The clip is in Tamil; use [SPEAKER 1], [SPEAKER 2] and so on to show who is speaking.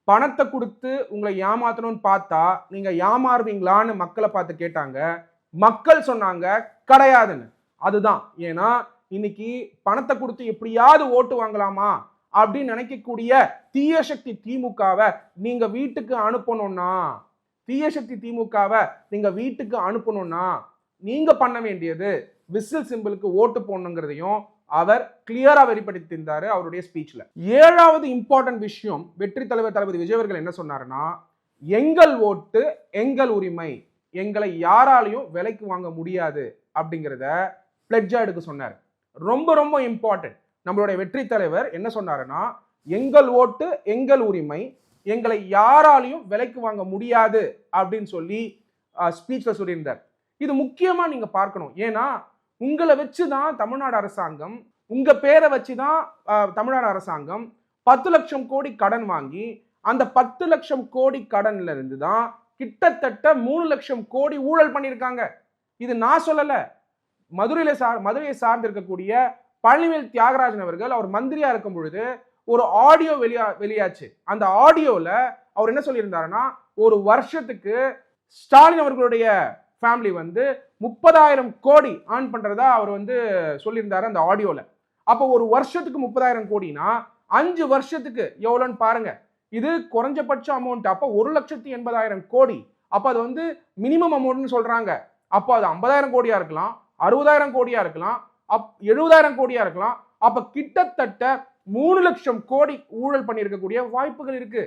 [SPEAKER 1] பணத்தை கொடுத்து உங்களை ஏமாத்தணும்னு பார்த்தா நீங்க ஏமாறுவீங்களான்னு மக்களை பார்த்து கேட்டாங்க. மக்கள் சொன்னாங்க கிடையாதுன்னு. அதுதான். ஏன்னா இன்னைக்கு பணத்தை கொடுத்து எப்படியாவது ஓட்டு வாங்கலாமா அப்படின்னு நினைக்கக்கூடிய தீய சக்தி திமுகவை நீங்க வீட்டுக்கு அனுப்பணும்னா நீங்க பண்ண வேண்டியது விசில் சிம்பிளுக்கு ஓட்டு போடணுங்கிறதையும் அவர் கிளியரா வெளிப்படுத்தியிருந்தாரு அவருடைய ஸ்பீச்ல. 7வது இம்பார்ட்டன்ட் விஷயம் வெற்றி தலைவர் தளபதி விஜய் அவர்கள் என்ன சொன்னாருன்னா, எங்கள் ஓட்டு எங்கள் உரிமை, எங்களை யாராலையும் விலைக்கு வாங்க முடியாது அப்படிங்கிறத பிளட்ஜா எடுக்க சொன்னார். ரொம்ப ரொம்ப இம்பார்ட்டன்ட். நம்மளுடைய வெற்றி தலைவர் என்ன சொன்னாருன்னா, எங்கள் ஓட்டு எங்கள் உரிமை, எங்களை யாராலையும் விலைக்கு வாங்க முடியாது அப்படின்னு சொல்லி ஸ்பீச்ல சொல்லியிருந்தார். இது முக்கியமா நீங்க பார்க்கணும். ஏன்னா உங்களை வச்சுதான் தமிழ்நாடு அரசாங்கம், உங்க பேரை வச்சுதான் தமிழ்நாடு அரசாங்கம் 10 லட்சம் கோடி கடன் வாங்கி அந்த 10 லட்சம் கோடி கடன்ல இருந்து தான் கிட்டத்தட்ட 3 லட்சம் கோடி ஊழல் பண்ணியிருக்காங்க. இது நான் சொல்லல. மதுரையை சார்ந்து இருக்கக்கூடிய பழனிவேல் தியாகராஜன் அவர்கள் அவர் மந்திரியா இருக்கும் பொழுது ஒரு ஆடியோ வெளியாச்சு. அந்த ஆடியோல அவர் என்ன சொல்லியிருந்தாருன்னா, ஒரு வருஷத்துக்கு ஸ்டாலின் அவர்களுடைய ஃபேமிலி 30,000 கோடி ஆன் பண்றதா அவர் சொல்லியிருந்தாரு அந்த ஆடியோல. அப்போ ஒரு வருஷத்துக்கு 30,000 கோடினா 5 வருஷத்துக்கு எவ்வளோன்னு பாருங்க. இது குறைஞ்சபட்ச அமௌண்ட். அப்போ 1,80,000 கோடி. அப்போ அது மினிமம் அமௌண்ட்னு சொல்றாங்க. அப்போ அது 50,000 கோடியா இருக்கலாம், 60,000 கோடியா இருக்கலாம், 70,000 கோடியா இருக்கலாம். அப்ப கிட்டத்தட்ட 3 லட்சம் கோடி ஊழல் பண்ணியிருக்கக்கூடிய வாய்ப்புகள் இருக்கு.